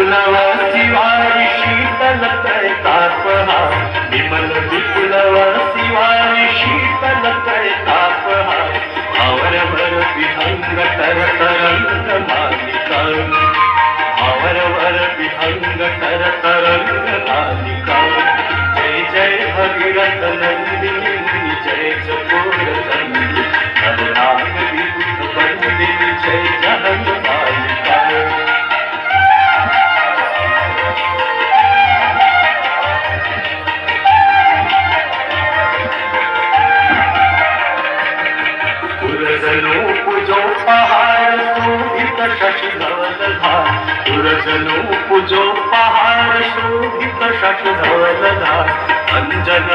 विप्लव शिवारी शीतल तळताप हा विमल विप्लव शिवारी शीतल तळताप हा आवरवर विहंग तर तरंग मालिका आवरवर विहंग तर तरंग मालिका जय जय भगीरथ नंदिनी जय चकोर चंदी हरनाग विभूत वंदिनी जय जहन मालिका पुरजनो पूजो पहाड़ शोभित शशि धवल धार पुरजनो पूजो पहाड़ शोभित शशि धवल धार अंजन